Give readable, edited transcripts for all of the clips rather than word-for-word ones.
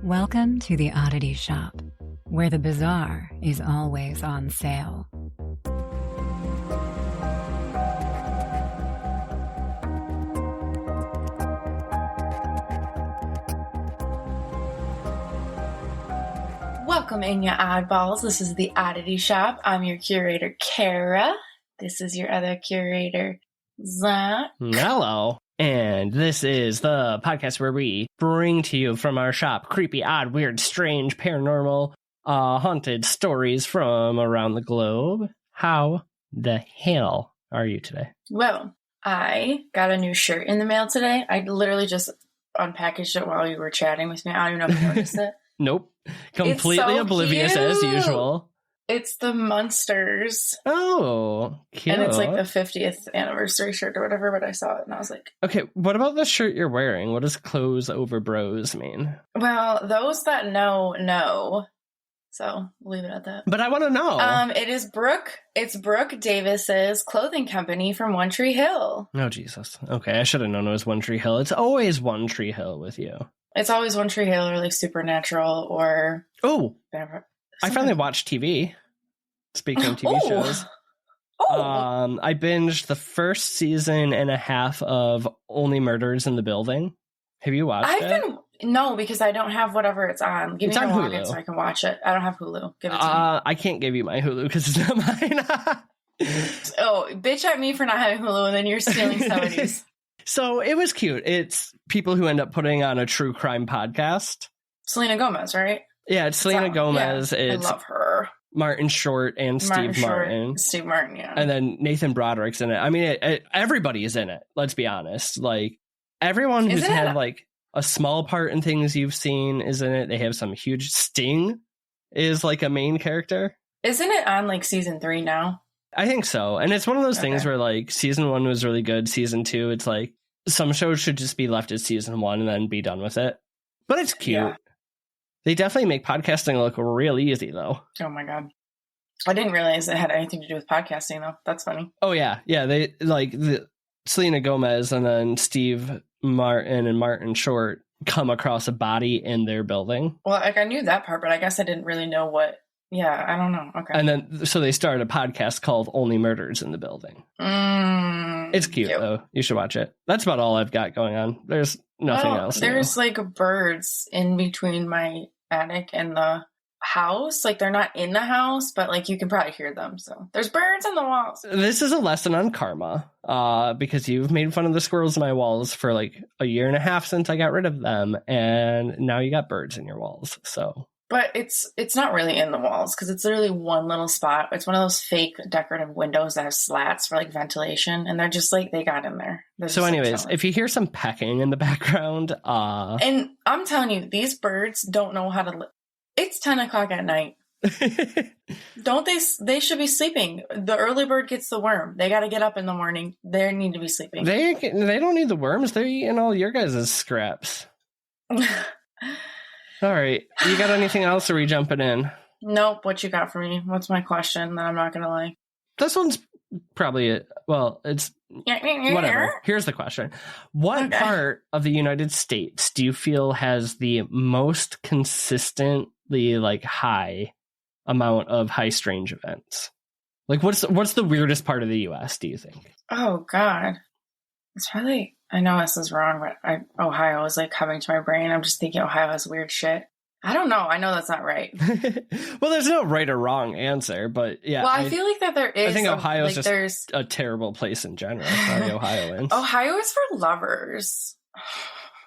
Welcome to the Oddity Shop, where the bizarre is always on sale. Welcome in, you oddballs. This is the Oddity Shop. I'm your curator, Kara. This is your other curator, Zach. Hello. And this is the podcast where we bring to you from our shop creepy, odd, weird, strange, paranormal, haunted stories from around the globe. How the hell are you today? Well, I got a new shirt in the mail today. I literally just unpackaged it while you were chatting with me. I don't even know if you noticed it. Nope. Completely so oblivious cute. as usual. It's the Munsters. Oh, cute. And it's like the 50th anniversary shirt or whatever, but I saw it and I was like... Okay, what about the shirt you're wearing? What does clothes over bros mean? Well, those that know. So, we'll leave it at that. But I want to know. It is Brooke. It's Brooke Davis's clothing company from One Tree Hill. Oh, Jesus. Okay, I should have known it was One Tree Hill. It's always One Tree Hill with you. It's always One Tree Hill or like Supernatural or... Oh, I finally watched TV. Speaking of TV shows. I binged the first season and a half of Only Murders in the Building. Have you watched it? No, because I don't have whatever it's on. Give me the login so I can watch it. I don't have Hulu. Give it to me. I can't give you my Hulu because it's not mine. Oh, bitch at me for not having Hulu and then you're stealing somebody's. So it was cute. It's people who end up putting on a true crime podcast. Selena Gomez, right? Yeah, it's Selena Gomez. Yeah, it's I love her. Martin Short and Steve Martin. Steve Martin, yeah. And then Nathan Broderick's in it. I mean, everybody is in it. Let's be honest. Like, everyone who's had like a small part in things you've seen is in it. They have some huge... Sting is like a main character. Isn't it on like season 3 now? I think so. And it's one of those things where like season 1 was really good. Season 2, it's like some shows should just be left as season 1 and then be done with it. But it's cute. Yeah. They definitely make podcasting look real easy, though. Oh, my God. I didn't realize it had anything to do with podcasting, though. That's funny. Oh, yeah. Yeah, they like Selena Gomez and then Steve Martin and Martin Short come across a body in their building. Well, like I knew that part, but I guess I didn't really know what. Yeah, I don't know. Okay. And then, so they started a podcast called Only Murders in the Building. It's cute, though. You should watch it. That's about all I've got going on. There's nothing else. There's like birds in between my attic and the house. Like they're not in the house, but like you can probably hear them. So there's birds on the walls. This is a lesson on karma, because you've made fun of the squirrels in my walls for like a year and a half since I got rid of them, and now you got birds in your walls. So. But it's not really in the walls because it's literally one little spot. It's one of those fake decorative windows that have slats for like ventilation, and they're just like they got in there. So, anyways, if you hear some pecking in the background, and I'm telling you, these birds don't know how to live. It's 10 o'clock at night. Don't they? They should be sleeping. The early bird gets the worm. They got to get up in the morning. They need to be sleeping. They don't need the worms. They're eating all your guys' scraps. All right. You got anything else, or are we jumping in? Nope. What you got for me? What's my question that I'm not going to like? This one's probably it. Well, it's whatever. Here's the question. What part of the United States do you feel has the most consistently like high amount of high strange events? Like what's the weirdest part of the US, do you think? Oh, God. It's probably... I know this is wrong, but Ohio is like coming to my brain. I'm just thinking Ohio has weird shit. I don't know. I know that's not right. Well, there's no right or wrong answer, but yeah. Well, I feel like that there is. I think Ohio is just a terrible place in general. Sorry, Ohioans. Ohio is for lovers.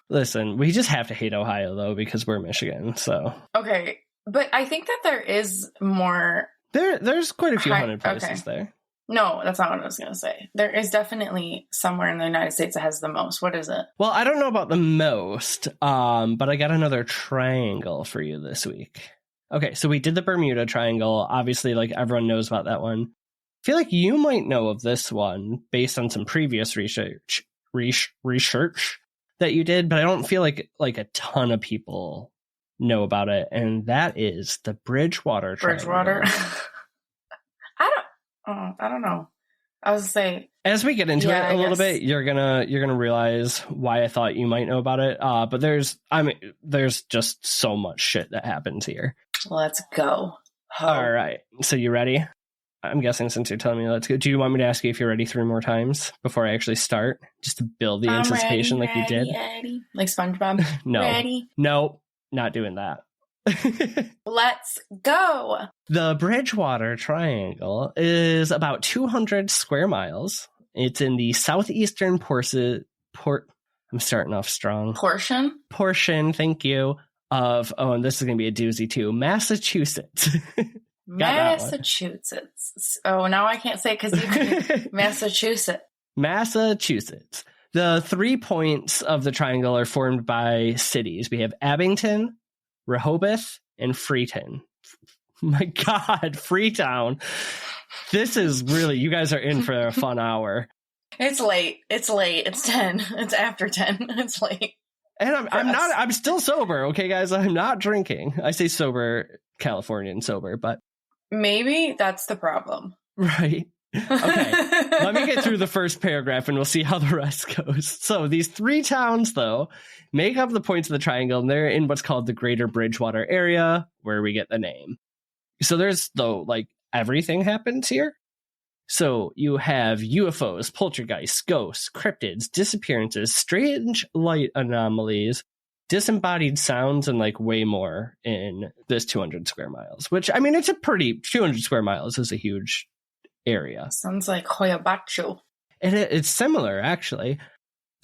Listen, we just have to hate Ohio, though, because we're Michigan, so. Okay, but I think that there is more. There's quite a few hundred places there. No, that's not what I was going to say. There is definitely somewhere in the United States that has the most. What is it? Well, I don't know about the most, but I got another triangle for you this week. Okay, so we did the Bermuda Triangle. Obviously, like everyone knows about that one. I feel like you might know of this one based on some previous research that you did, but I don't feel like a ton of people know about it, and that is the Bridgewater Triangle. Bridgewater? I don't know. I was say, as we get into it a little bit, you're gonna realize why I thought you might know about it. But there's just so much shit that happens here. Let's go. All right. So you ready? I'm guessing since you're telling me let's go. Do you want me to ask you if you're ready 3 more times before I actually start? Just to build the anticipation ready, like you did? Ready. Like SpongeBob? No. Ready? No, not doing that. Let's go. The Bridgewater Triangle is about 200 square miles. It's in the southeastern I'm starting off strong. Portion, thank you, of, and this is going to be a doozy too, Massachusetts. Massachusetts. Oh, now I can't say it because you can. Massachusetts. The 3 points of the triangle are formed by cities. We have Abington, Rehoboth, and Freetown. My God, Freetown. This is really, you guys are in for a fun hour. It's late. It's 10. It's after 10. It's late. And I'm still sober. Okay, guys, I'm not drinking. I say sober, Californian sober, but maybe that's the problem. Right. Okay. Let me get through the first paragraph and we'll see how the rest goes. So these 3 towns, though, make up the points of the triangle, and they're in what's called the Greater Bridgewater area, where we get the name. So there's, though, like, everything happens here. So you have UFOs, poltergeists, ghosts, cryptids, disappearances, strange light anomalies, disembodied sounds, and like way more in this 200 square miles, which, I mean, it's a pretty 200 square miles is a huge area. Sounds like Hoyabacho. It's similar, actually.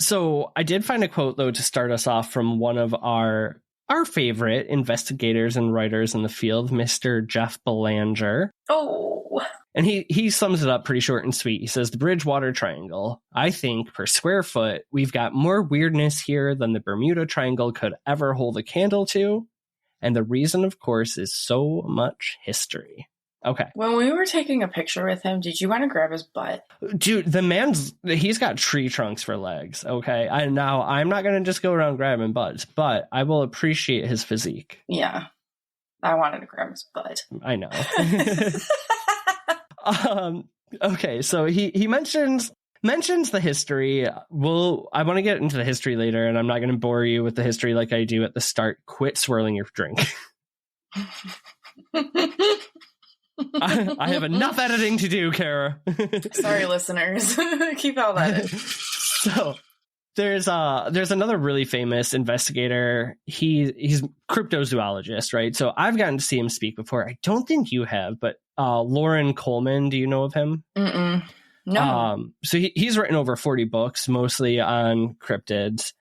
So I did find a quote, though, to start us off from one of our favorite investigators and writers in the field, Mr. Jeff Belanger. Oh. And he sums it up pretty short and sweet. He says, the Bridgewater Triangle, I think per square foot, we've got more weirdness here than the Bermuda Triangle could ever hold a candle to. And the reason, of course, is so much history. Okay. When we were taking a picture with him, did you want to grab his butt? Dude, he's got tree trunks for legs. Okay. I'm not going to just go around grabbing butts, but I will appreciate his physique. Yeah. I wanted to grab his butt. I know. Okay, so he mentions the history. I want to get into the history later, and I'm not going to bore you with the history like I do at the start. Quit swirling your drink. I have enough editing to do, Kara. Sorry, listeners. Keep all that in. So there's another really famous investigator. He's cryptozoologist, right? So I've gotten to see him speak before. I don't think you have, but Lauren Coleman, do you know of him? Mm-mm. No. So he's written over 40 books, mostly on cryptids.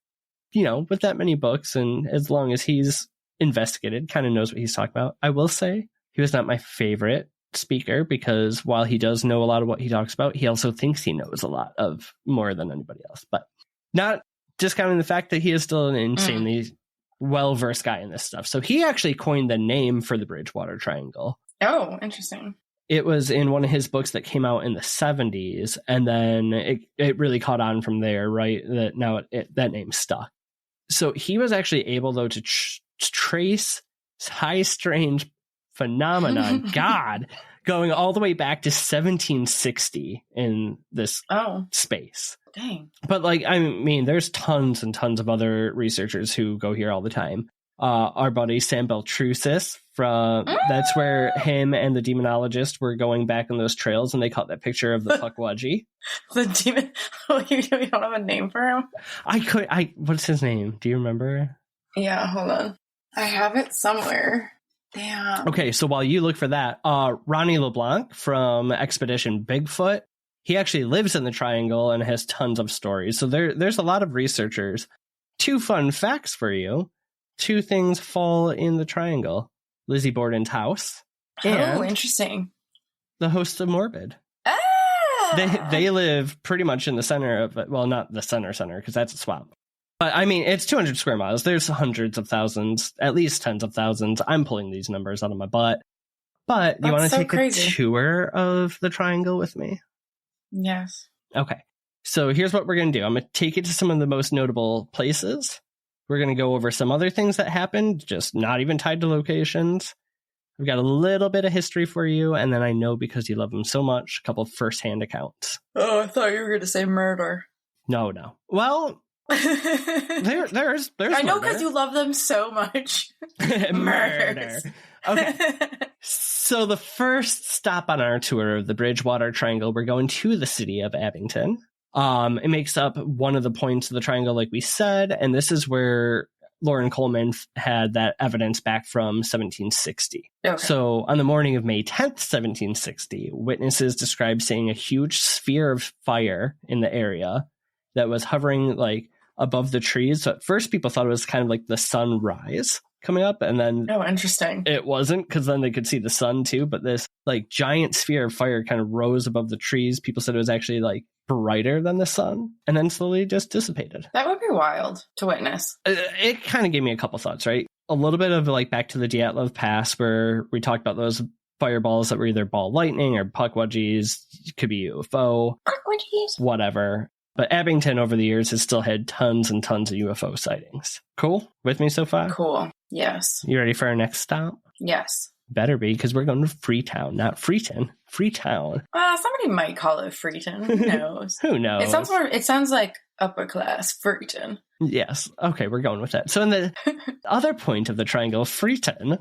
You know, with that many books, and as long as he's investigated, kind of knows what he's talking about. I will say he was not my favorite speaker, because while he does know a lot of what he talks about, he also thinks he knows a lot of more than anybody else. But not discounting the fact that he is still an insanely well-versed guy in this stuff. So he actually coined the name for the Bridgewater Triangle. Oh, interesting. It was in one of his books that came out in the 70s, and then it really caught on from there, right? That now that name stuck. So he was actually able, though, to trace high strange phenomenon, God, going all the way back to 1760 in this space. Dang. But, like, I mean, there's tons and tons of other researchers who go here all the time. Our buddy Sam Beltrusis, that's where him and the demonologist were going back on those trails, and they caught that picture of the Puckwudgie. The demon. You don't have a name for him? What's his name? Do you remember? Yeah, hold on. I have it somewhere. Damn. Okay, so while you look for that, Ronnie LeBlanc from Expedition Bigfoot, he actually lives in the Triangle and has tons of stories. So there's a lot of researchers. 2 fun facts for you. 2 things fall in the Triangle. Lizzie Borden's house. Oh, interesting. The hosts of Morbid. Ah! They live pretty much in the center of it. Well, not the center, because that's a swamp. But, I mean, it's 200 square miles. There's hundreds of thousands, at least tens of thousands. I'm pulling these numbers out of my butt. But you want to take a tour of the Triangle with me? Yes. Okay. So here's what we're going to do. I'm going to take you to some of the most notable places. We're going to go over some other things that happened, just not even tied to locations. I've got a little bit of history for you, and then I know because you love them so much, a couple of first-hand accounts. Oh, I thought you were going to say murder. No. Well, there's I know because you love them so much. Murder. Okay. So the first stop on our tour of the Bridgewater Triangle, we're going to the city of Abington. It makes up one of the points of the triangle, like we said, and this is where Lauren Coleman had that evidence back from 1760. Okay. So on the morning of May 10th, 1760, witnesses described seeing a huge sphere of fire in the area that was hovering like above the trees. So at first people thought it was kind of like the sunrise coming up, and then interesting. It wasn't, because then they could see the sun too, but this like giant sphere of fire kind of rose above the trees. People said it was actually like brighter than the sun, and then slowly just dissipated. That would be wild to witness. It kind of gave me a couple thoughts, right? A little bit of like back to the Dyatlov Pass, where we talked about those fireballs that were either ball lightning or Puckwudgies. It could be UFO. Puckwudgies. Whatever. But Abington over the years has still had tons and tons of UFO sightings. Cool? With me so far? Cool. Yes. You ready for our next stop? Yes. Better be, because we're going to Freetown, not Freeton. Freetown. Somebody might call it Freeton. Who knows? Who knows? It sounds like upper class Freeton. Yes. Okay, we're going with that. So in the other point of the triangle, Freeton,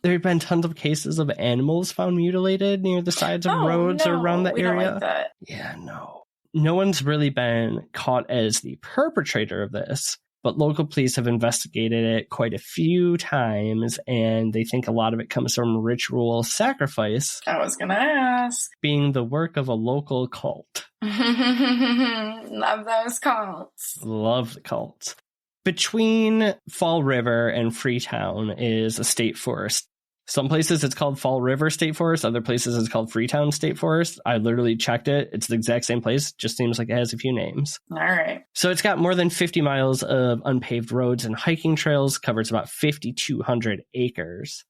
there have been tons of cases of animals found mutilated near the sides of roads or around the area. Don't like that. Yeah, no. No one's really been caught as the perpetrator of this, but local police have investigated it quite a few times, and they think a lot of it comes from ritual sacrifice. I was going to ask. Being the work of a local cult. Love those cults. Love the cults. Between Fall River and Freetown is a state forest. Some places it's called Fall River State Forest. Other places it's called Freetown State Forest. I literally checked it. It's the exact same place. Just seems like it has a few names. All right. So it's got more than 50 miles of unpaved roads and hiking trails, covers about 5,200 acres.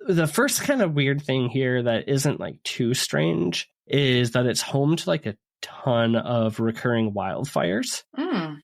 The first kind of weird thing here that isn't like too strange is that it's home to like a ton of recurring wildfires.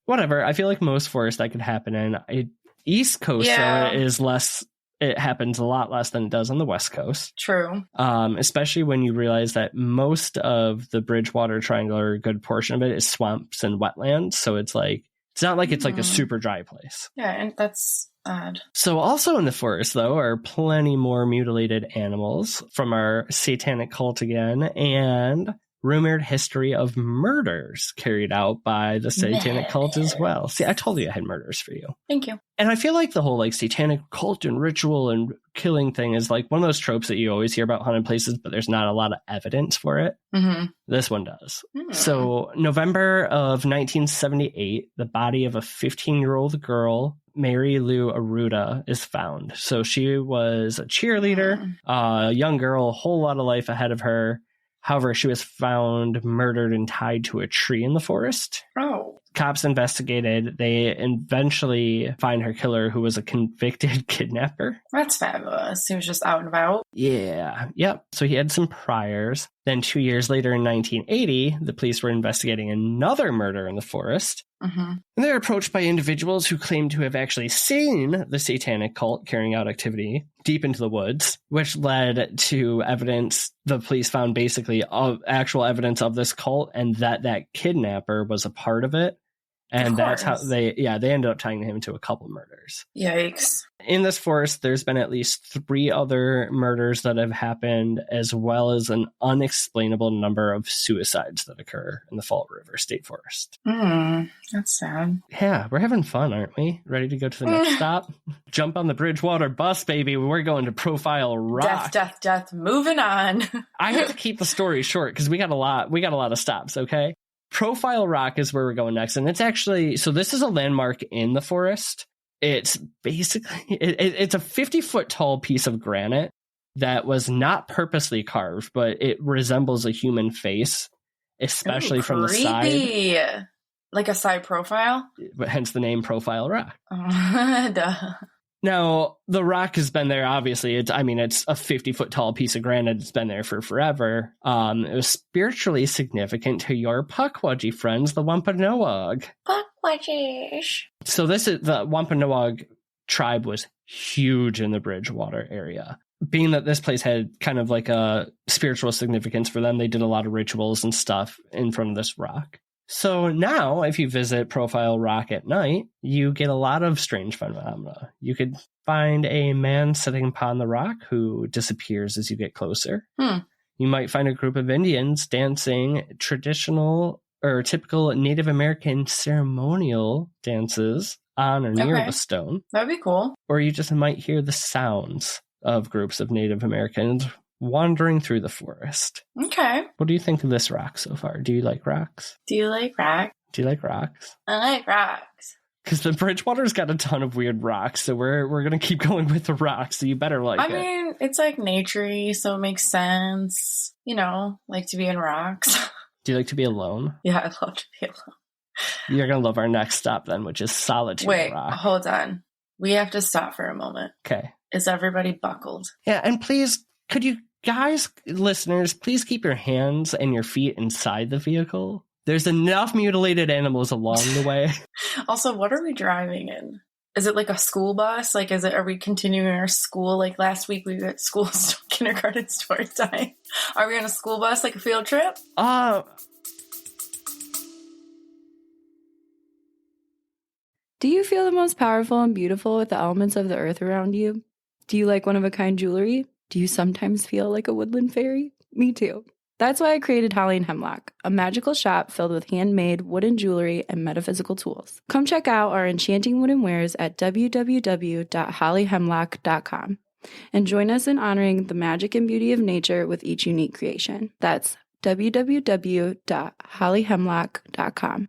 Whatever. I feel like most forests that could happen in. East Coast is less. It happens a lot less than it does on the West Coast. True. Especially when you realize that most of the Bridgewater Triangle, or a good portion of it, is swamps and wetlands. So it's not like it's like a super dry place. Yeah, and that's odd. So also in the forest, though, are plenty more mutilated animals from our satanic cult again, and rumored history of murders carried out by the satanic cult as well. See, I told you I had murders for you. Thank you. And I feel like the whole like satanic cult and ritual and killing thing is like one of those tropes that you always hear about haunted places, but there's not a lot of evidence for it. Mm-hmm. This one does. So November of 1978, the body of a 15-year-old girl, Mary Lou Aruda, is found. So she was a cheerleader, a young girl, a whole lot of life ahead of her. However, she was found murdered and tied to a tree in the forest. Oh. Cops investigated. They eventually find her killer, who was a convicted kidnapper. That's fabulous. He was just out and about. Yeah. Yep. So he had some priors. Then 2 years later in 1980, the police were investigating another murder in the forest. Mm-hmm. And they're approached by individuals who claim to have actually seen the satanic cult carrying out activity deep into the woods, which led to evidence the police found basically of actual evidence of this cult, and that kidnapper was a part of it. And that's how they ended up tying him to a couple murders. Yikes. In this forest, there's been at least 3 other murders that have happened, as well as an unexplainable number of suicides that occur in the Fall River State Forest. That's sad. Yeah, we're having fun, aren't we? Ready to go to the next stop? Jump on the Bridgewater bus, baby. We're going to Profile Rock. Death. Moving on. I have to keep the story short because we got a lot of stops, okay? Profile Rock is where we're going next. And it's actually, so this is a landmark in the forest. It's basically, it's a 50-foot tall piece of granite that was not purposely carved, but it resembles a human face, especially from the side. Like a side profile? But hence the name Profile Rock. Duh. Now, the rock has been there, obviously. It's a 50-foot tall piece of granite. It's been there for forever. It was spiritually significant to your Puckwudgie friends, the Wampanoag. Puckwudgies. So the Wampanoag tribe was huge in the Bridgewater area. being that this place had kind of like a spiritual significance for them, they did a lot of rituals and stuff in front of this rock. So now, if you visit Profile Rock at night, you get a lot of strange phenomena. You could find a man sitting upon the rock who disappears as you get closer. You might find a group of Indians dancing traditional or typical Native American ceremonial dances on or near the stone. That'd be cool. Or you just might hear the sounds of groups of Native Americans wandering through the forest. Okay. What do you think of this rock so far? Do you like rocks? Do you like rocks? Do you like rocks? I like rocks. Because the Bridgewater's got a ton of weird rocks, so we're gonna keep going with the rocks. So you better like it. I mean, it's like nature-y, so it makes sense. You know, like to be in rocks. Do you like to be alone? Yeah, I love to be alone. You're gonna love our next stop then, which is Solitude Rock. Wait, hold on. We have to stop for a moment. Okay. Is everybody buckled? Yeah, and please, could you guys, listeners, please keep your hands and your feet inside the vehicle. There's enough mutilated animals along the way. Also, what are we driving in? Is it like a school bus? Like, are we continuing our school? Like last week we were at school, kindergarten story time. Are we on a school bus, like a field trip? Do you feel the most powerful and beautiful with the elements of the earth around you? Do you like one-of-a-kind jewelry? Do you sometimes feel like a woodland fairy? Me too. That's why I created Holly and Hemlock, a magical shop filled with handmade wooden jewelry and metaphysical tools. Come check out our enchanting wooden wares at www.hollyhemlock.com and join us in honoring the magic and beauty of nature with each unique creation. That's www.hollyhemlock.com.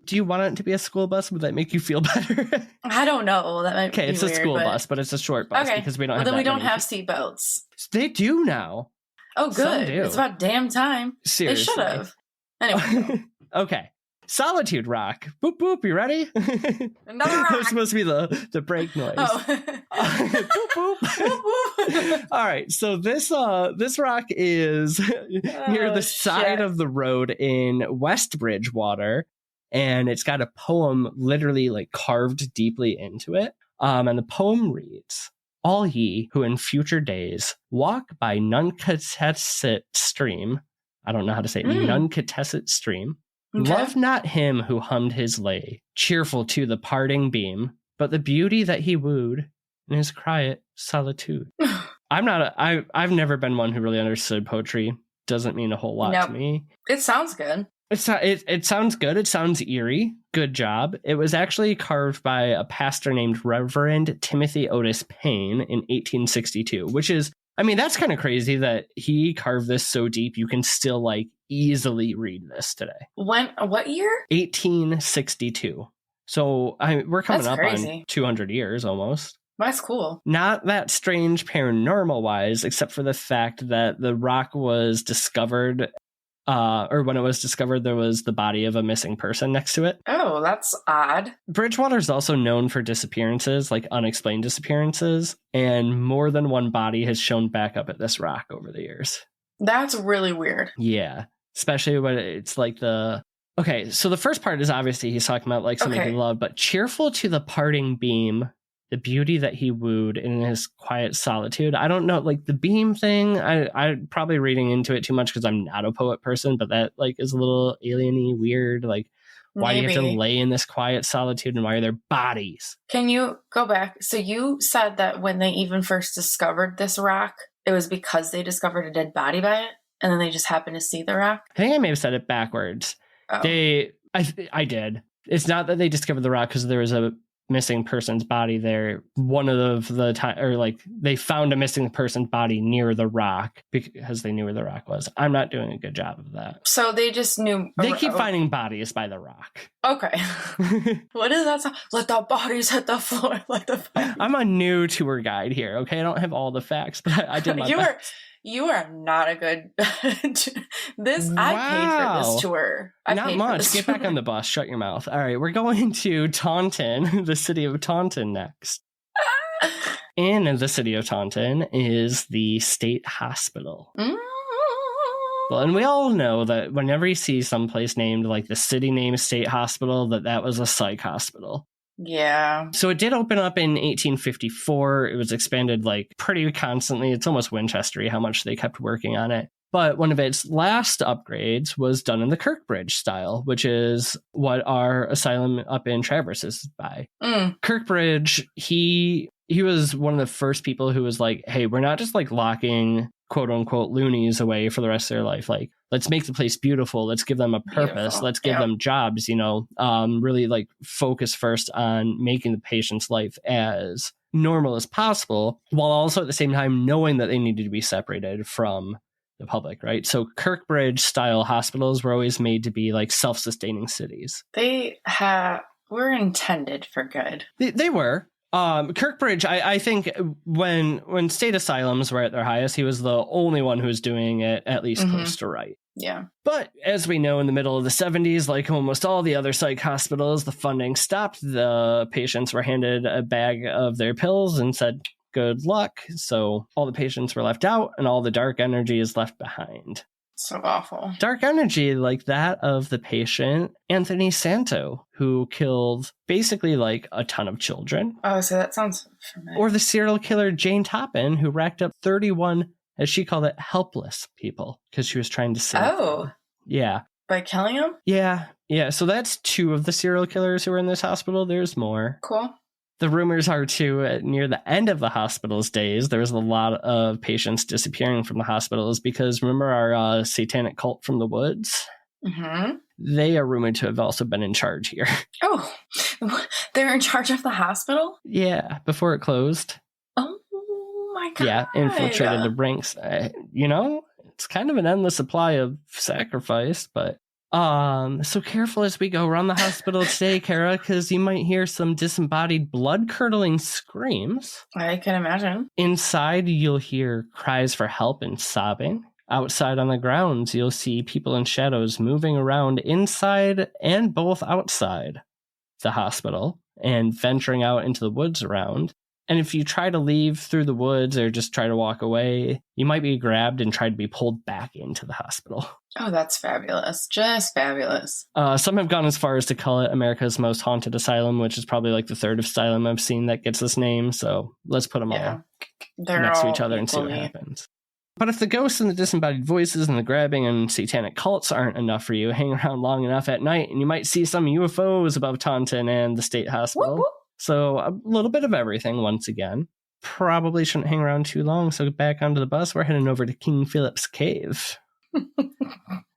Do you want it to be a school bus? Would that make you feel better? I don't know. That might be it's weird, a school bus, but it's a short bus because we don't have. Then we don't have seatbelts. They do now. Oh, good. It's about damn time. Seriously, they should have. Anyway. Okay. Solitude Rock. Boop boop. You ready? Another rock. That's supposed to be the brake noise. Oh. Boop boop. Boop, boop. All right. So this rock is near the side of the road in West Bridgewater. And it's got a poem literally like carved deeply into it. And the poem reads, "All ye who in future days walk by Nunkatesset stream," I don't know how to say it, Nunkatesset stream, "okay. Love not him who hummed his lay, cheerful to the parting beam, but the beauty that he wooed in his quiet solitude." I've never been one who really understood poetry. Doesn't mean a whole lot to me. It sounds good. It sounds good. It sounds eerie. Good job. It was actually carved by a pastor named Reverend Timothy Otis Payne in 1862, which is, I mean, that's kind of crazy that he carved this so deep you can still like easily read this today. What year? 1862. So we're coming up on 200 years almost. That's cool. Not that strange paranormal wise, except for the fact that the rock was discovered. Or when it was discovered, there was the body of a missing person next to it. Oh, that's odd. Bridgewater is also known for disappearances, like unexplained disappearances, and more than one body has shown back up at this rock over the years. That's really weird. Yeah, especially when it's like okay, so the first part is obviously he's talking about like something he loved, but cheerful to the parting beam, the beauty that he wooed in his quiet solitude. I don't know, like the beam thing, I'm probably reading into it too much because I'm not a poet person, but that like is a little alien-y, weird. Like, why do you have to lay in this quiet solitude and why are there bodies? Can you go back? So you said that when they even first discovered this rock, it was because they discovered a dead body by it and then they just happened to see the rock? I think I may have said it backwards. Oh. I did. It's not that they discovered the rock because there was a missing person's body there. One of the time, or like they found a missing person's body near the rock because they knew where the rock was. I'm not doing a good job of that. So they just knew. They keep finding bodies by the rock. Okay. What is that song? Let the bodies hit the floor. Let the bodies. I'm a new tour guide here. Okay, I don't have all the facts, but I did my best. You are not a good. I paid for this tour. Not much. Get back on the bus. Shut your mouth. All right, we're going to Taunton, the city of Taunton next. In the city of Taunton is the state hospital. Well, and we all know that whenever you see someplace named like the city name state hospital, that was a psych hospital. Yeah. So it did open up in 1854. It was expanded like pretty constantly. It's almost Winchestery how much they kept working on it. But one of its last upgrades was done in the Kirkbridge style, which is what our asylum up in Traverse is by. Kirkbridge, he was one of the first people who was like, hey, we're not just like locking quote unquote loonies away for the rest of their life. Like, let's make the place beautiful. Let's give them a purpose. Beautiful. Let's give them jobs, really like focus first on making the patient's life as normal as possible, while also at the same time knowing that they needed to be separated from the public, right? So Kirkbridge style hospitals were always made to be like self-sustaining cities. They were intended for good. They were. Kirkbridge, I think when state asylums were at their highest, he was the only one who was doing it at least close to right. Yeah. But as we know, in the middle of the 70s, like almost all the other psych hospitals, the funding stopped. The patients were handed a bag of their pills and said, good luck. So all the patients were left out and all the dark energy is left behind. So awful. Dark energy like that of the patient, Anthony Santo, who killed basically like a ton of children. Oh, so that sounds familiar. Or the serial killer Jane Toppin, who racked up 31, as she called it, helpless people because she was trying to save them. Yeah. By killing them? Yeah. Yeah. So that's 2 of the serial killers who were in this hospital. There's more. Cool. The rumors are, too, near the end of the hospital's days, there was a lot of patients disappearing from the hospitals because remember our satanic cult from the woods? Mm-hmm. They are rumored to have also been in charge here. Oh, they're in charge of the hospital? Yeah, before it closed. Oh, my God. Yeah, infiltrated the ranks. It's kind of an endless supply of sacrifice, but... So careful as we go around the hospital today, Kara, because you might hear some disembodied, blood-curdling screams. I can imagine. Inside, you'll hear cries for help and sobbing. Outside on the grounds, you'll see people in shadows moving around inside and both outside the hospital and venturing out into the woods around. And if you try to leave through the woods or just try to walk away, you might be grabbed and try to be pulled back into the hospital. Oh, that's fabulous. Just fabulous. Some have gone as far as to call it America's most haunted asylum, which is probably like the 3rd asylum I've seen that gets this name. So let's put them all next to each other and see what happens. But if the ghosts and the disembodied voices and the grabbing and satanic cults aren't enough for you, hang around long enough at night and you might see some UFOs above Taunton and the state hospital. Whoop, whoop. So a little bit of everything once again. Probably shouldn't hang around too long. So get back onto the bus. We're heading over to King Philip's Cave.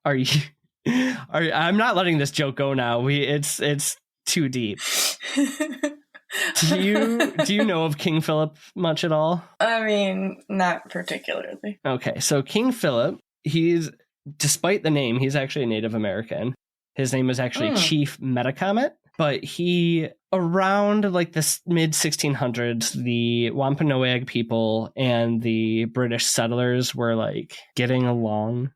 I'm not letting this joke go now. It's too deep. Do you know of King Philip much at all? I mean, not particularly. Okay, so King Philip, despite the name, he's actually a Native American. His name is actually Chief Metacomet. But he, around like the mid 1600s, the Wampanoag people and the British settlers were like getting along,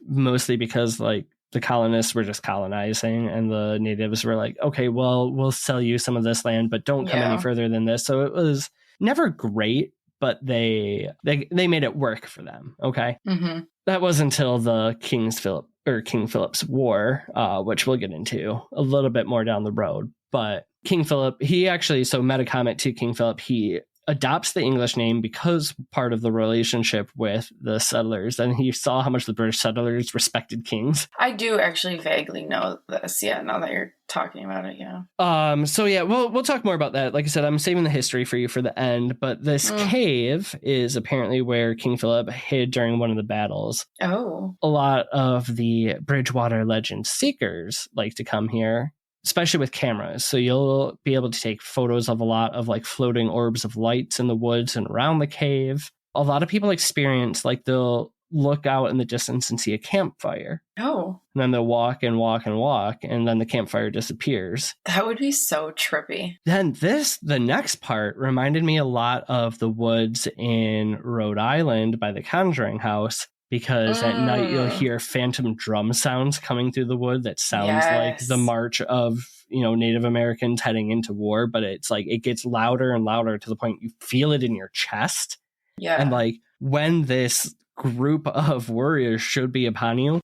mostly because like the colonists were just colonizing and the natives were like, okay, well, we'll sell you some of this land, but don't come any further than this. So it was never great, but they made it work for them. Okay. Mm-hmm. That was until the King Philip's War, which we'll get into a little bit more down the road. But King Philip, Metacomet to King Philip, he adopts the English name because part of the relationship with the settlers, and he saw how much the British settlers respected kings. I do actually vaguely know this, now that you're talking about it, we'll talk more about that. Like I said, I'm saving the history for you for the end, but this cave is apparently where King Philip hid during one of the battles. Oh. A lot of the Bridgewater legend seekers like to come here, especially with cameras. So you'll be able to take photos of a lot of like floating orbs of lights in the woods and around the cave. A lot of people experience like they'll look out in the distance and see a campfire. Oh. And then they'll walk and walk and walk, and then the campfire disappears. That would be so trippy. Then the next part reminded me a lot of the woods in Rhode Island by the Conjuring House. Because at night you'll hear phantom drum sounds coming through the wood that sounds like the march of, Native Americans heading into war. But it's like it gets louder and louder to the point you feel it in your chest. Yeah. And like when this group of warriors should be upon you,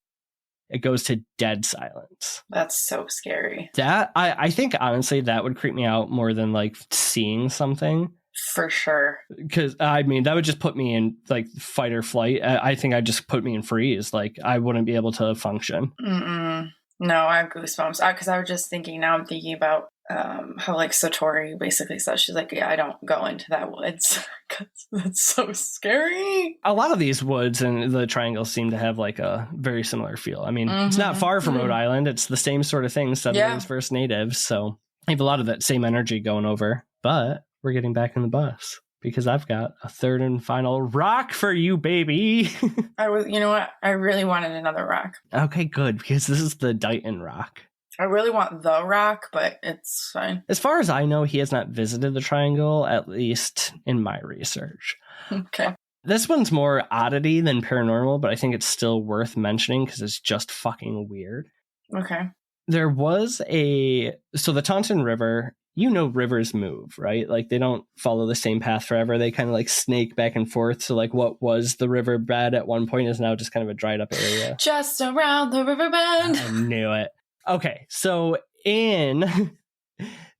it goes to dead silence. That's so scary. That I think honestly that would creep me out more than like seeing something. For sure. Because I mean that would just put me in like fight or flight. I think I'd just put me in freeze. Like I wouldn't be able to function. No, I have goosebumps. Because I was just thinking, now I'm thinking about how like Satori basically says, she's like, yeah, I don't go into that woods because that's so scary. A lot of these woods and the triangle seem to have like a very similar feel. I mean, it's not far from Rhode Island. It's the same sort of thing, settlers versus natives. So I have a lot of that same energy going over. But we're getting back in the bus because I've got a third and final rock for you, baby. You know what? I really wanted another rock. Okay, good, because this is the Dighton rock. I really want the rock, but it's fine. As far as I know, he has not visited the triangle, at least in my research. Okay. This one's more oddity than paranormal, but I think it's still worth mentioning because it's just fucking weird. Okay. There was so the Taunton River, rivers move, right? Like they don't follow the same path forever. They kind of like snake back and forth. So like what was the riverbed at one point is now just kind of a dried up area. Just around the riverbed. I knew it. Okay, so in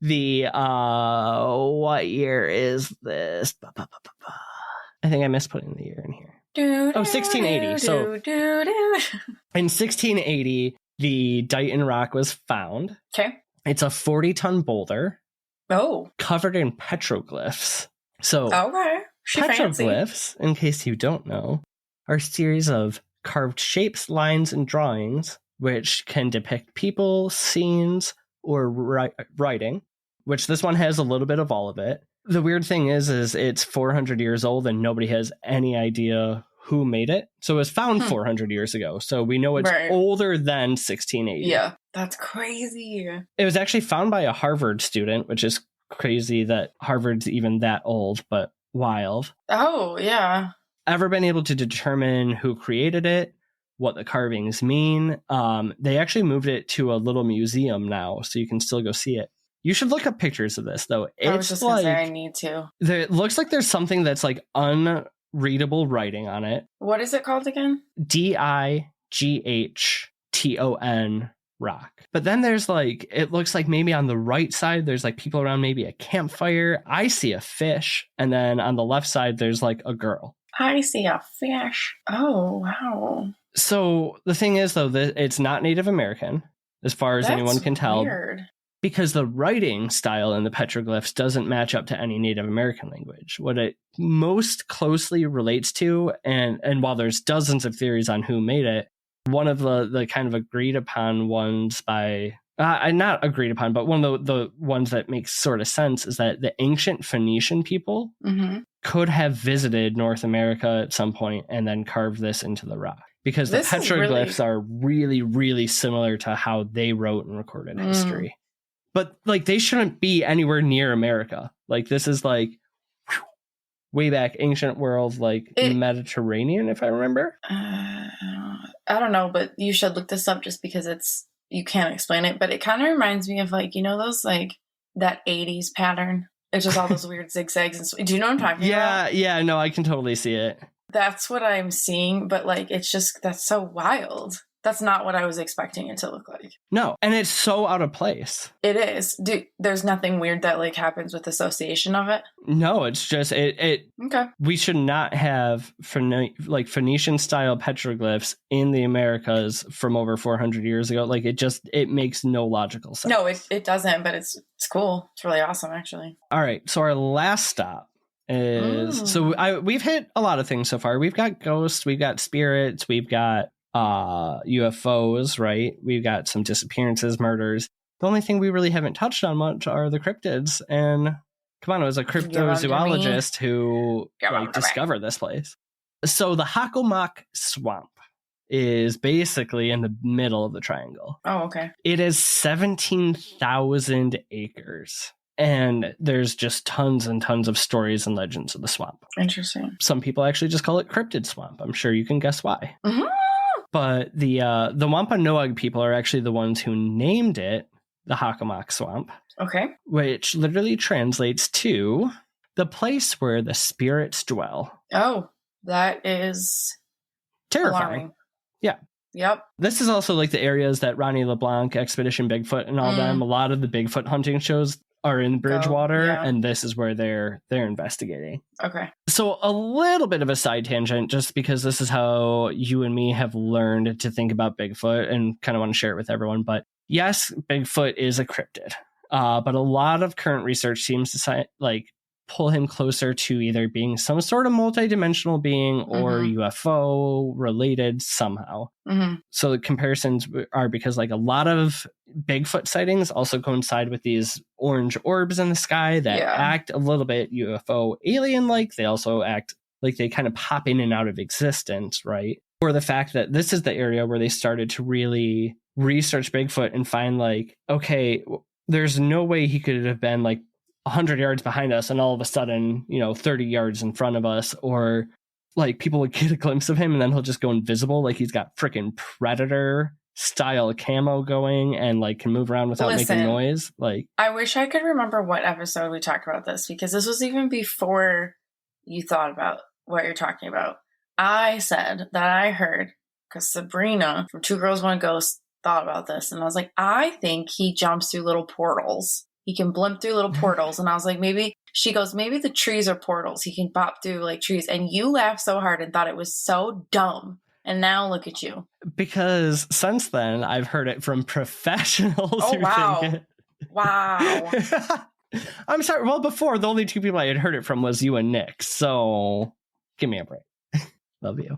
the what year is this? I think I missed putting the year in here. 1680. So in 1680, the Dighton Rock was found. Okay. It's a 40-ton boulder. Oh. Covered in petroglyphs. So okay. Petroglyphs, in case you don't know, are a series of carved shapes, lines, and drawings which can depict people, scenes, or writing, which this one has a little bit of all of it. The weird thing is it's 400 years old and nobody has any idea who made it. So it was found 400 years ago. So we know it's older than 1680. Yeah, that's crazy. It was actually found by a Harvard student, which is crazy that Harvard's even that old, but wild. Oh, yeah. Ever been able to determine who created it? What the carvings mean? They actually moved it to a little museum now, so you can still go see it. You should look up pictures of this, though. I was just gonna say I need to. It looks like there's something that's like unreadable writing on it. What is it called again? Dighton rock. But then there's like, it looks like maybe on the right side, there's like people around maybe a campfire. I see a fish. And then on the left side, there's like a girl. I see a fish. Oh, wow. So the thing is, though, that it's not Native American, as far as anyone can tell. Weird. Because the writing style in the petroglyphs doesn't match up to any Native American language. What it most closely relates to, and while there's dozens of theories on who made it, one of the kind of agreed upon ones by, not agreed upon, but one of the ones that makes sort of sense is that the ancient Phoenician people could have visited North America at some point and then carved this into the rock. Because the petroglyphs are really, really similar to how they wrote and recorded history. But like they shouldn't be anywhere near America. Like this is like way back ancient world, like Mediterranean, if I remember. I don't know, but you should look this up just because you can't explain it. But it kind of reminds me of like, those like that 80s pattern. It's just all those weird zigzags. Do you know what I'm talking about? Yeah, no, I can totally see it. That's what I'm seeing, but like it's just that's so wild. That's not what I was expecting it to look like. No, and it's so out of place. It is. There's nothing weird that like happens with association of it? No, it's just it okay. We should not have Phoenician style petroglyphs in the Americas from over 400 years ago. Like it makes no logical sense. No, it doesn't, but it's cool. It's really awesome actually. All right, so our last stop is we've hit a lot of things so far. We've got ghosts, we've got spirits, we've got UFOs, right? We've got some disappearances, murders. The only thing we really haven't touched on much are the cryptids. And come on, it was a cryptozoologist who discovered this place. So the Hockomock Swamp is basically in the middle of the triangle. Oh, okay. It is 17,000 acres. And there's just tons and tons of stories and legends of the swamp. Interesting. Some people actually just call it Cryptid Swamp. I'm sure you can guess why. Mm-hmm. But the Wampanoag people are actually the ones who named it the Hockomock Swamp. Okay. Which literally translates to the place where the spirits dwell. Oh, that is terrifying. Alarming. Yeah. Yep. This is also like the areas that Ronnie LeBlanc, Expedition Bigfoot, and all them. A lot of the Bigfoot hunting shows are in Bridgewater, and this is where they're investigating. Okay. So a little bit of a side tangent, just because this is how you and me have learned to think about Bigfoot, and kind of want to share it with everyone. But yes, Bigfoot is a cryptid, but a lot of current research seems to pull him closer to either being some sort of multidimensional being or UFO related somehow. So the comparisons are because like a lot of Bigfoot sightings also coincide with these orange orbs in the sky that act a little bit UFO alien like. They also act like they kind of pop in and out of existence, right? Or the fact that this is the area where they started to really research Bigfoot and find like, okay, there's no way he could have been like 100 yards behind us and all of a sudden, 30 yards in front of us, or like people would get a glimpse of him and then he'll just go invisible. Like he's got freaking Predator style camo going and like can move around without making noise. Like, I wish I could remember what episode we talked about this, because this was even before you thought about what you're talking about. I said that I heard, because Sabrina from Two Girls One Ghost thought about this, and I was like, I think he jumps through little portals. He can blimp through little portals. And I was like, maybe the trees are portals. He can bop through like trees. And you laughed so hard and thought it was so dumb. And now look at you. Because since then, I've heard it from professionals. Oh, wow. Think it. Wow. I'm sorry. Well, before, the only two people I had heard it from was you and Nick. So give me a break. Love you.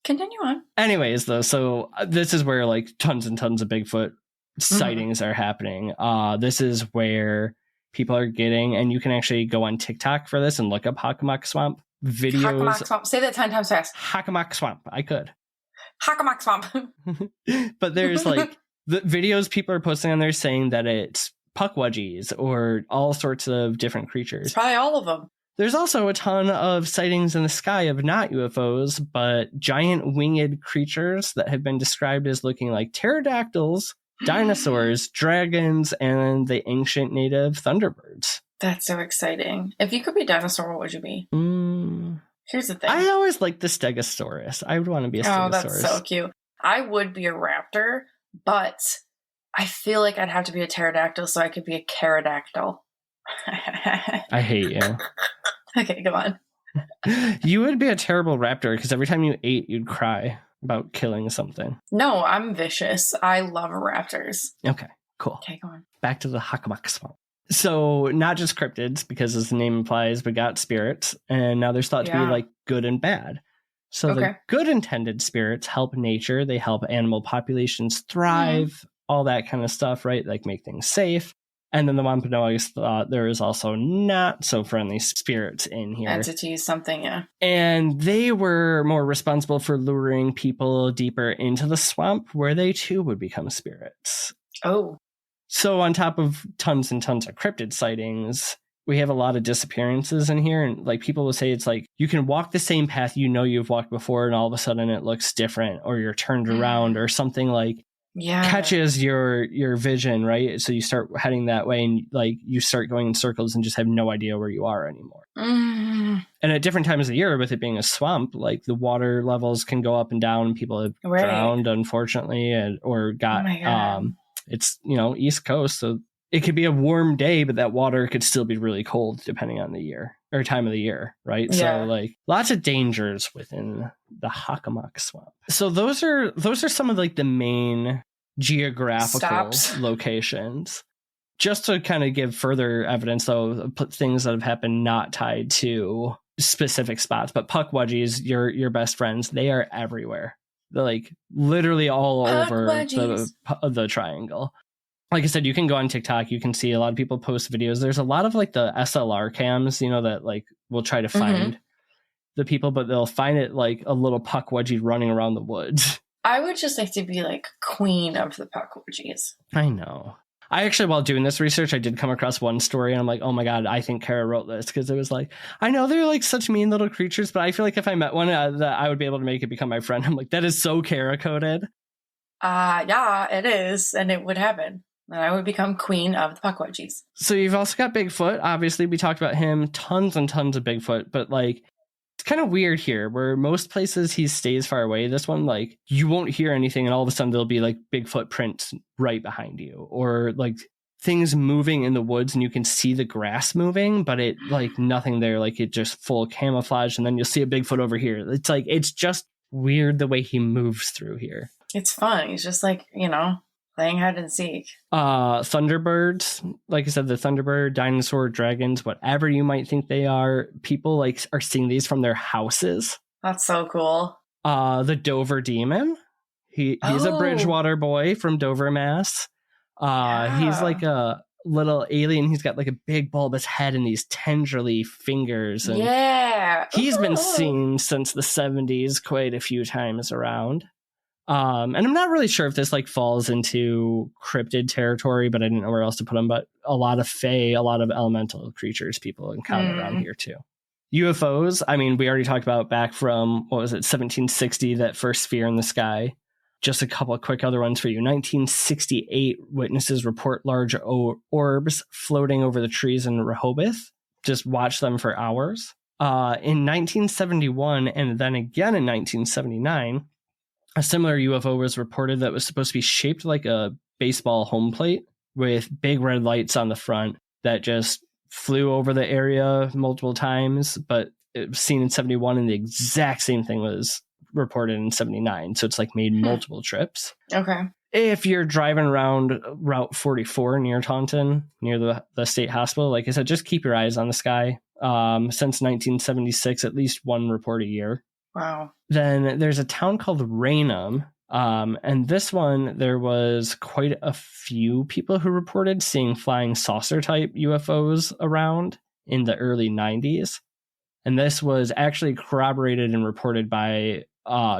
Continue on. Anyways, though, so this is where like tons and tons of Bigfoot sightings are happening. This is where people are getting, and you can actually go on TikTok for this and look up Hockomock Swamp videos. Hockomock Swamp. Say that 10 times fast. Hockomock Swamp. I could. Hockomock Swamp. But there's like the videos people are posting on there saying that it's Puckwudgies or all sorts of different creatures. It's probably all of them. There's also a ton of sightings in the sky of not UFOs, but giant winged creatures that have been described as looking like pterodactyls, dinosaurs, dragons, and the ancient native thunderbirds. That's so exciting. If you could be a dinosaur, what would you be? Here's the thing. I always liked the Stegosaurus. I would want to be a Stegosaurus. Oh, that's so cute. I would be a raptor, but I feel like I'd have to be a pterodactyl so I could be a pterodactyl. I hate you. Okay, go on. You would be a terrible raptor because every time you ate, you'd cry about killing something. No, I'm vicious. I love raptors. Okay, cool. Okay, go on. Back to the Hockomock Swamp. So not just cryptids, because as the name implies, we got spirits, and now there's thought to be like good and bad. So the good intended spirits help nature. They help animal populations thrive, all that kind of stuff, right? Like make things safe. And then the Wampanoags thought there is also not so friendly spirits in here. Entities, something, yeah. And they were more responsible for luring people deeper into the swamp, where they too would become spirits. Oh. So on top of tons and tons of cryptid sightings, we have a lot of disappearances in here. And like people will say, it's like you can walk the same path you've walked before, and all of a sudden it looks different, or you're turned around, or something like catches your vision, right? So you start heading that way, and like you start going in circles and just have no idea where you are anymore. And at different times of the year, with it being a swamp, like the water levels can go up and down. People have drowned, unfortunately, or got it's East Coast, so it could be a warm day, but that water could still be really cold depending on the year or time of the year, right? So like lots of dangers within the Hockomock Swamp. So those are some of like the main geographical locations. Just to kind of give further evidence, though, things that have happened not tied to specific spots, but Puckwudgies, your best friends, they are everywhere. They're like literally all over the triangle. Like I said, you can go on TikTok. You can see a lot of people post videos. There's a lot of like the SLR cams, that like will try to find the people, but they'll find it like a little Puckwudgie running around the woods. I would just like to be like queen of the Puckwudgies. I know. I actually, while doing this research, I did come across one story, and I'm like, oh my God, I think Kara wrote this, because it was like, I know they're like such mean little creatures, but I feel like if I met one, that I would be able to make it become my friend. I'm like, that is so Kara coded. Yeah, it is, and it would happen. And I would become queen of the Puckwudgies. So you've also got Bigfoot. Obviously, we talked about him. Tons and tons of Bigfoot. But like It's kind of weird here, where most places he stays far away. This one, like, you won't hear anything, and all of a sudden there'll be like big footprints right behind you, or like things moving in the woods, and you can see the grass moving, but it like nothing there, like it just full camouflage, and then you'll see a Bigfoot over here. It's like, it's just weird the way he moves through here. It's fun. He's just like, playing hide and seek. Thunderbirds, like I said, the Thunderbird, dinosaur, dragons, whatever you might think they are, people like are seeing these from their houses. That's so cool. The Dover Demon. He's a Bridgewater boy from Dover, Mass. He's like a little alien. He's got like a big bulbous head and these tendrily fingers. And he's been seen since the 70s quite a few times around. And I'm not really sure if this like falls into cryptid territory, but I didn't know where else to put them. But a lot of fae, a lot of elemental creatures people encounter around here too. UFOs, I mean, we already talked about back from, 1760, that first sphere in the sky. Just a couple of quick other ones for you. 1968, witnesses report large orbs floating over the trees in Rehoboth. Just watch them for hours. In 1971, and then again in 1979, a similar UFO was reported that was supposed to be shaped like a baseball home plate with big red lights on the front that just flew over the area multiple times, but it was seen in 71, and the exact same thing was reported in 79. So it's like made multiple trips. Okay. If you're driving around Route 44 near Taunton, near the state hospital, like I said, just keep your eyes on the sky. Since 1976, at least one report a year. Wow. Then there's a town called Raynham. And this one, there was quite a few people who reported seeing flying saucer type UFOs around in the early 90s. And this was actually corroborated and reported by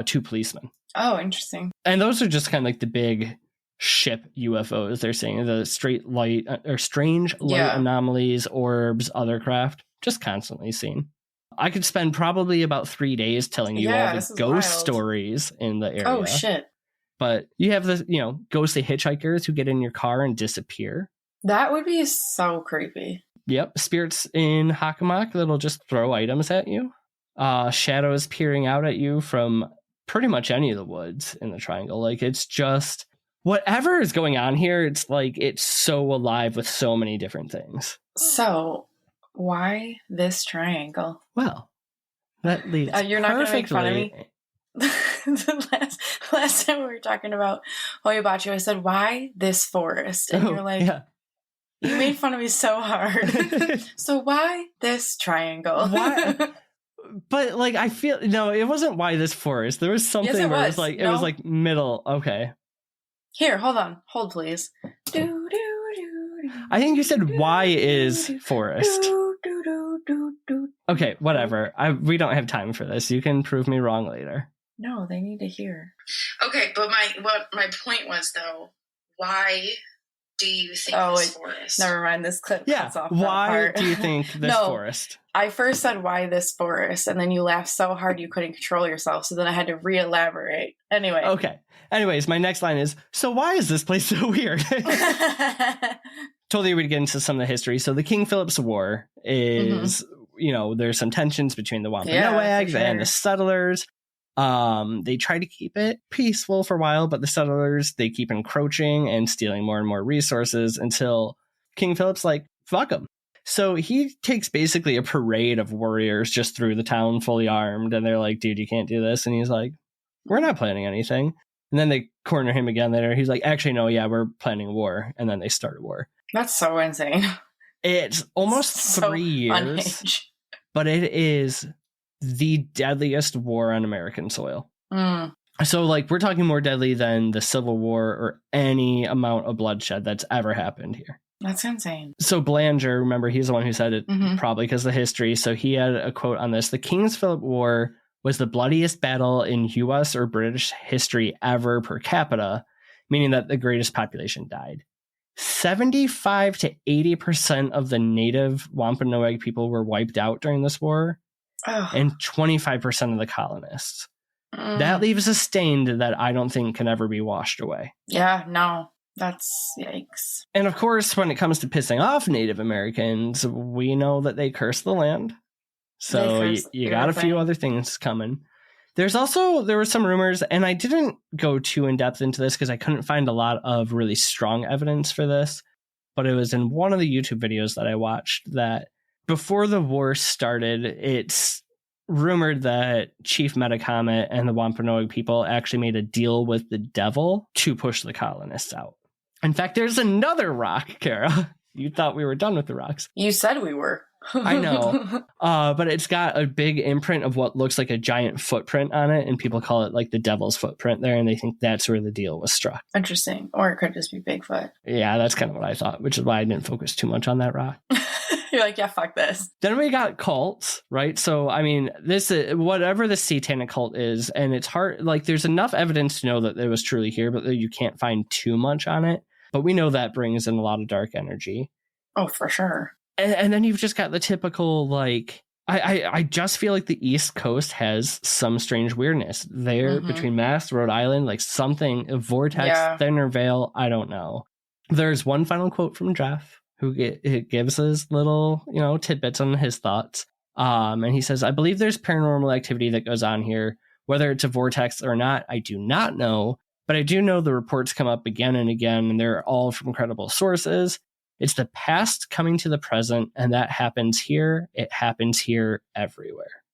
2 policemen. Oh, interesting. And those are just kind of like the big ship UFOs they're saying, the strange light anomalies, orbs, other craft, just constantly seen. I could spend probably about 3 days telling you all the ghost stories in the area. Oh, shit. But you have the, ghostly hitchhikers who get in your car and disappear. That would be so creepy. Yep. Spirits in Hockomock that'll just throw items at you. Shadows peering out at you from pretty much any of the woods in the triangle. Like, it's just whatever is going on here. It's like, it's so alive with so many different things. So why this triangle? Well, that leads you're not going to make fun of me. The last time we were talking about Hockomock, I said, why this forest? And you're like, you made fun of me so hard. So why this triangle? Why? But like, I feel, no, it wasn't why this forest. There was something where it was like, it was like middle. Okay. Here, hold please. I think you said why is forest. Okay, whatever. We don't have time for this. You can prove me wrong later. No, they need to hear. Okay, but my point was, though, why do you think this forest? Never mind, this clip cuts off why do you think this forest? I first said why this forest, and then you laughed so hard you couldn't control yourself, so then I had to re-elaborate. Anyway. Okay. Anyways, my next line is, so why is this place so weird? Totally, we'd get into some of the history. So the King Philip's War is, there's some tensions between the Wampanoags and the settlers. They try to keep it peaceful for a while, but the settlers, they keep encroaching and stealing more and more resources until King Philip's like, fuck them. So he takes basically a parade of warriors just through the town fully armed. And they're like, dude, you can't do this. And he's like, we're not planning anything. And then they corner him again later. He's like, actually, no, we're planning a war. And then they start a war. That's so insane. It's almost 3 years, unhinged. But it is the deadliest war on American soil. So like, we're talking more deadly than the Civil War or any amount of bloodshed that's ever happened here. That's insane. So Belanger, remember, he's the one who said it, probably because of the history. So he had a quote on this. The King's Philip War was the bloodiest battle in U.S. or British history ever per capita, meaning that the greatest population died. 75 to 80% of the native Wampanoag people were wiped out during this war, and 25% of the colonists. That leaves a stain that I don't think can ever be washed away. Yeah, no. That's yikes. And of course, when it comes to pissing off Native Americans, we know that they curse the land. So you got a few other things coming. There were some rumors, and I didn't go too in depth into this because I couldn't find a lot of really strong evidence for this. But it was in one of the YouTube videos that I watched that before the war started, it's rumored that Chief Metacomet and the Wampanoag people actually made a deal with the devil to push the colonists out. In fact, there's another rock, Kara. You thought we were done with the rocks. You said we were. I know. But it's got a big imprint of what looks like a giant footprint on it, and people call it like the devil's footprint there, and they think that's where the deal was struck. Interesting. Or it could just be Bigfoot. Yeah, that's kind of what I thought, which is why I didn't focus too much on that rock. You're like, yeah, fuck this. Then we got cults, right? So, I mean, this is whatever the satanic cult is, and it's hard, like, there's enough evidence to know that it was truly here, but you can't find too much on it. But we know that brings in a lot of dark energy. Oh, for sure. And then you've just got the typical, like, I just feel like the East Coast has some strange weirdness there between Mass, Rhode Island, like something, a vortex, thinner veil, I don't know. There's one final quote from Jeff, who gives us little, tidbits on his thoughts. And he says, I believe there's paranormal activity that goes on here. Whether it's a vortex or not, I do not know. But I do know the reports come up again and again, and they're all from credible sources. It's the past coming to the present, and that happens here. It happens here everywhere.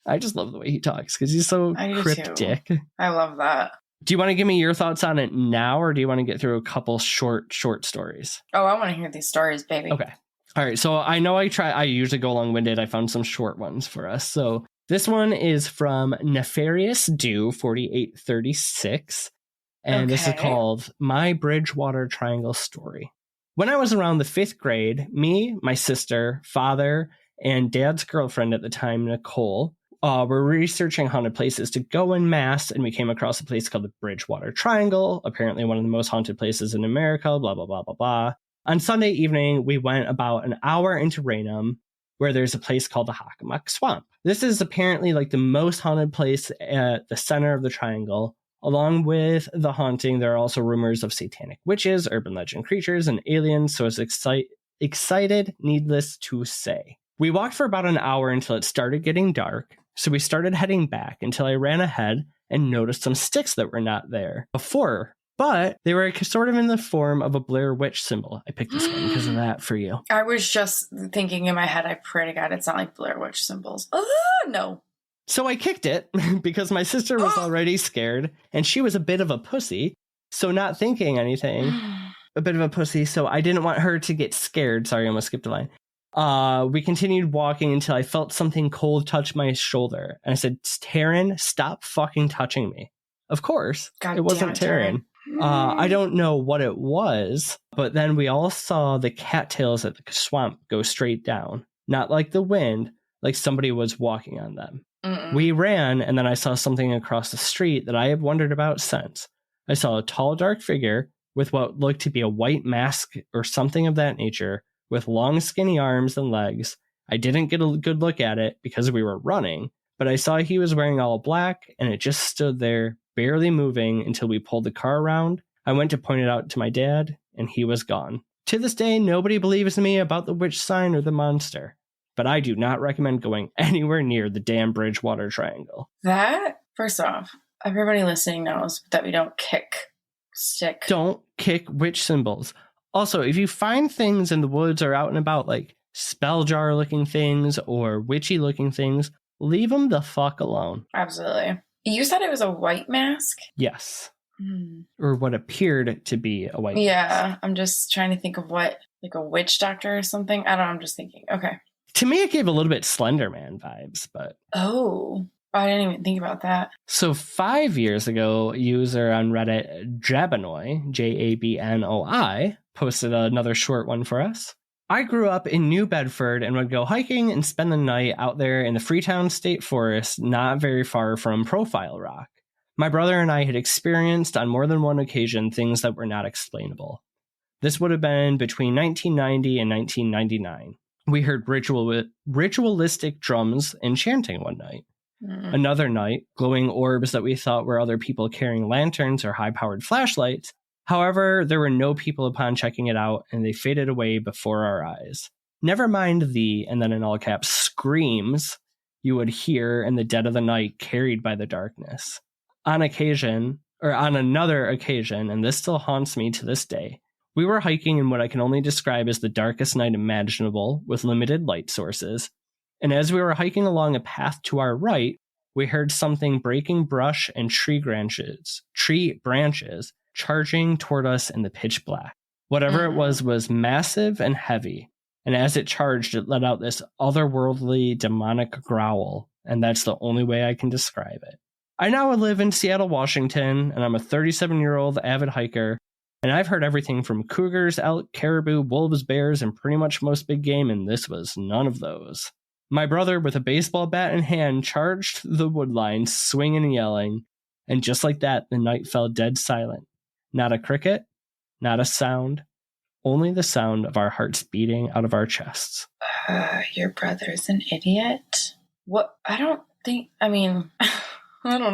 I just love the way he talks because he's so cryptic. Too. I love that. Do you want to give me your thoughts on it now, or do you want to get through a couple short stories? Oh, I want to hear these stories, baby. Okay. All right. So I know I usually go long-winded. I found some short ones for us. So this one is from Nefarious Dew 4836. And this is called My Bridgewater Triangle Story. When I was around the 5th grade, me, my sister, father, and dad's girlfriend at the time, Nicole, were researching haunted places to go en masse, and we came across a place called the Bridgewater Triangle, apparently one of the most haunted places in America, blah, blah, blah, blah, blah. On Sunday evening, we went about an hour into Raynham, where there's a place called the Hockomock Swamp. This is apparently like the most haunted place at the center of the triangle. Along with the haunting, there are also rumors of satanic witches, urban legend creatures, and aliens, so it's excited, needless to say. We walked for about an hour until it started getting dark, so we started heading back until I ran ahead and noticed some sticks that were not there before, but they were sort of in the form of a Blair Witch symbol. I picked this one because of that for you. I was just thinking in my head, I pray to God it's not like Blair Witch symbols. No. So I kicked it because my sister was already scared and she was a bit of a pussy. So not thinking anything, a bit of a pussy. So I didn't want her to get scared. Sorry, I almost skipped a line. We continued walking until I felt something cold touch my shoulder. And I said, Taryn, stop fucking touching me. Of course, it wasn't Taryn. I don't know what it was, but then we all saw the cattails at the swamp go straight down. Not like the wind, like somebody was walking on them. We ran, and then I saw something across the street that I have wondered about since. I saw a tall, dark figure with what looked to be a white mask or something of that nature, with long, skinny arms and legs. I didn't get a good look at it because we were running, but I saw he was wearing all black, and it just stood there, barely moving until we pulled the car around. I went to point it out to my dad, and he was gone. To this day, nobody believes me about the witch sign or the monster. But I do not recommend going anywhere near the damn Bridgewater Triangle. That, first off, everybody listening knows that we don't stick. Don't kick witch symbols. Also, if you find things in the woods or out and about, like spell jar looking things or witchy looking things, leave them the fuck alone. Absolutely. You said it was a white mask? Yes. Or what appeared to be a white mask. Yeah, I'm just trying to think of what, like a witch doctor or something. I don't know, I'm just thinking. Okay. To me, it gave a little bit Slender Man vibes, but... Oh, I didn't even think about that. So 5 years ago, a user on Reddit, Jabnoi, Jabnoi, posted another short one for us. I grew up in New Bedford and would go hiking and spend the night out there in the Freetown State Forest, not very far from Profile Rock. My brother and I had experienced on more than one occasion things that were not explainable. This would have been between 1990 and 1999. We heard ritualistic drums and chanting one night. Another night, glowing orbs that we thought were other people carrying lanterns or high-powered flashlights. However, there were no people upon checking it out, and they faded away before our eyes. Never mind the, and then in all caps, screams you would hear in the dead of the night carried by the darkness. On another occasion, and this still haunts me to this day, we were hiking in what I can only describe as the darkest night imaginable with limited light sources. And as we were hiking along a path to our right, we heard something breaking brush and tree branches charging toward us in the pitch black. Whatever it was massive and heavy. And as it charged, it let out this otherworldly demonic growl. And that's the only way I can describe it. I now live in Seattle, Washington, and I'm a 37-year-old avid hiker. And I've heard everything from cougars, elk, caribou, wolves, bears, and pretty much most big game. And this was none of those. My brother, with a baseball bat in hand, charged the woodline, swinging and yelling. And just like that, the night fell dead silent. Not a cricket, not a sound, only the sound of our hearts beating out of our chests. Your brother's an idiot? What? I don't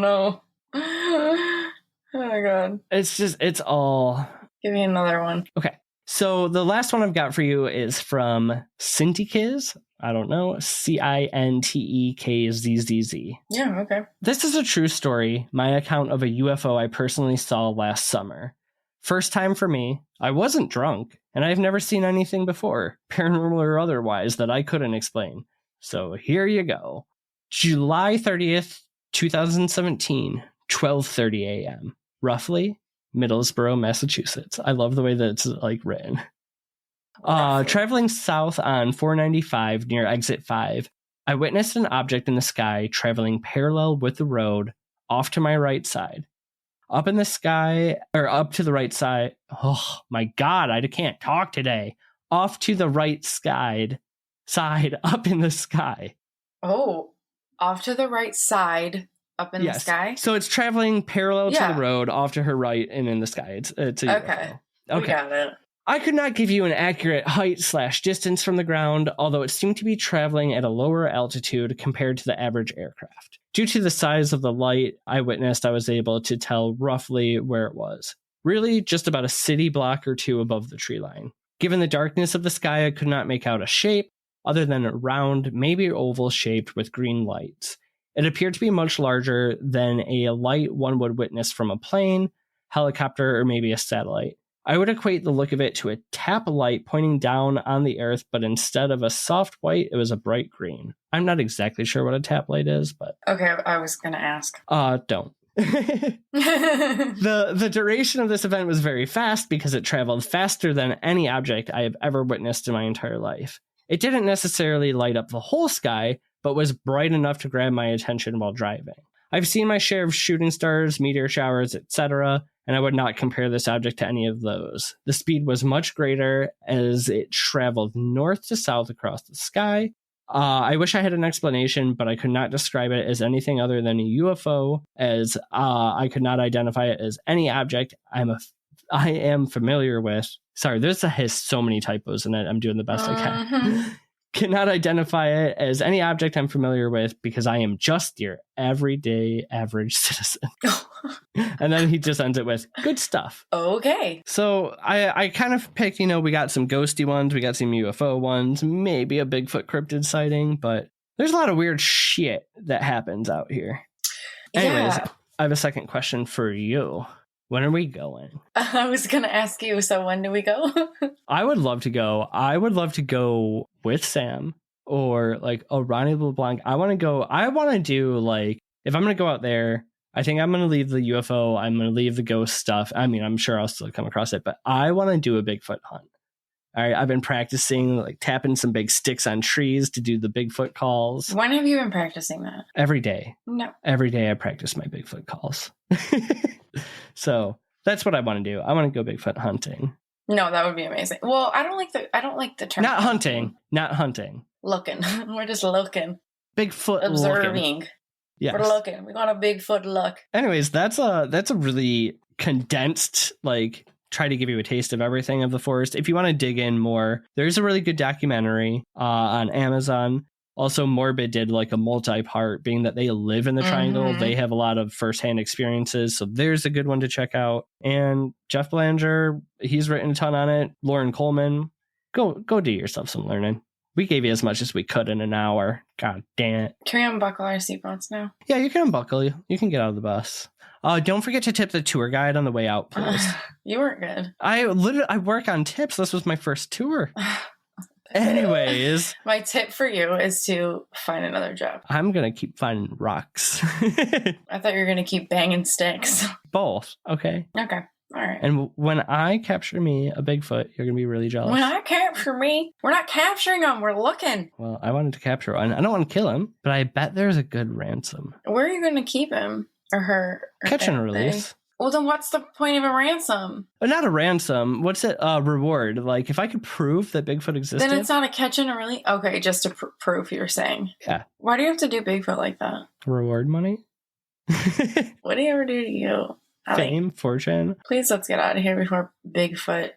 know. Oh my God. It's all... Give me another one. Okay. So the last one I've got for you is from Cintekizz. I don't know. CINTEKZZZ. Yeah, okay. This is a true story. My account of a UFO I personally saw last summer. First time for me. I wasn't drunk, and I've never seen anything before, paranormal or otherwise, that I couldn't explain. So here you go. July 30th, 2017, 12:30 a.m. Roughly, Middlesbrough, Massachusetts. I love the way that it's written. Traveling south on 495 near exit 5, I witnessed an object in the sky traveling parallel with the road off to my right side. Up in the sky, or up to the right side. Oh my God, I can't talk today. Off to the right side, up in the sky. Oh, off to the right side, up in the sky? So it's traveling parallel to the road, off to her right, and in the sky. It's a UFO. Okay. We got it. I could not give you an accurate height/distance from the ground, although it seemed to be traveling at a lower altitude compared to the average aircraft. Due to the size of the light I witnessed, I was able to tell roughly where it was. Really, just about a city block or two above the tree line. Given the darkness of the sky, I could not make out a shape, other than a round, maybe oval shaped with green lights. It appeared to be much larger than a light one would witness from a plane, helicopter, or maybe a satellite. I would equate the look of it to a tap light pointing down on the earth, but instead of a soft white, it was a bright green. I'm not exactly sure what a tap light is, but... Okay, I was going to ask. Don't. The duration of this event was very fast because it traveled faster than any object I have ever witnessed in my entire life. It didn't necessarily light up the whole sky, but was bright enough to grab my attention while driving. I've seen my share of shooting stars, meteor showers, etc., and I would not compare this object to any of those. The speed was much greater as it traveled north to south across the sky. I wish I had an explanation, but I could not describe it as anything other than a UFO, as I could not identify it as any object I am familiar with. Sorry, has so many typos in it. I'm doing the best I can. Cannot identify it as any object I'm familiar with because I am just your everyday average citizen. And then he just ends it with, good stuff. Okay. So I kind of picked, we got some ghosty ones, we got some UFO ones, maybe a Bigfoot cryptid sighting, but there's a lot of weird shit that happens out here. Anyways, I have a second question for you. When are we going? I was going to ask you, so when do we go? I would love to go. I would love to go with Sam or a Ronnie LeBlanc. I want to do if I'm going to go out there, I think I'm going to leave the UFO. I'm going to leave the ghost stuff. I mean, I'm sure I'll still come across it, but I want to do a Bigfoot hunt. All right. I've been practicing tapping some big sticks on trees to do the Bigfoot calls. When have you been practicing that? Every day. No. Every day I practice my Bigfoot calls. So that's what I want to do. I want to go Bigfoot hunting. No, that would be amazing. Well, I don't like the term. Not hunting. Looking. We're just looking. Bigfoot observing. Looking. Yes. We're looking. We got a Bigfoot look. Anyways, that's a really condensed, try to give you a taste of everything of the forest. If you want to dig in more, there's a really good documentary on Amazon. Also, Morbid did a multi-part, being that they live in the Triangle. Mm-hmm. They have a lot of firsthand experiences. So there's a good one to check out. And Jeff Belanger, he's written a ton on it. Lauren Coleman, go do yourself some learning. We gave you as much as we could in an hour. God damn it. Can we unbuckle our seatbelts now? Yeah, you can unbuckle. You can get out of the bus. Don't forget to tip the tour guide on the way out, please. You weren't good. I work on tips. This was my first tour. Anyways. My tip for you is to find another job. I'm going to keep finding rocks. I thought you were going to keep banging sticks. Both. Okay. Okay. All right. And when I capture me a Bigfoot, you're going to be really jealous. When I capture me, we're not capturing them. We're looking. Well, I wanted to capture one. I don't want to kill him, but I bet there's a good ransom. Where are you going to keep him? Or her? Or catch and release. Well, then what's the point of a ransom? Not a ransom. What's it? Reward. Like, if I could prove that Bigfoot existed. Then it's not a catch and a release? Okay, just to prove you're saying. Yeah. Why do you have to do Bigfoot like that? Reward money? What do you ever do to you? Fame, fortune. Please let's get out of here before Bigfoot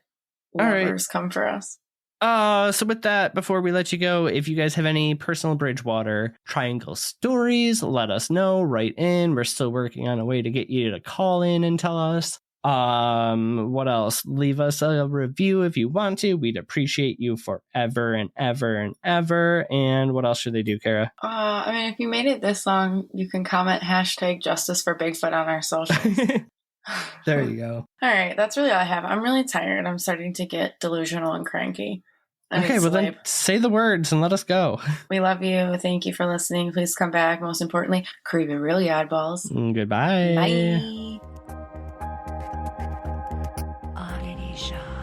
lovers come for us. So with that, before we let you go, if you guys have any personal Bridgewater Triangle stories, let us know. Write in. We're still working on a way to get you to call in and tell us. What else? Leave us a review if you want to. We'd appreciate you forever and ever and ever. And what else should they do, Kara? I mean, if you made it this long, you can comment #Justice for Bigfoot on our socials. There you go. All right, that's really all I have. I'm really tired. I'm starting to get delusional and cranky. Okay, well then say the words and let us go. We love you. Thank you for listening. Please come back. Most importantly, creepy really oddballs. Goodbye. Bye. Oddity Shop.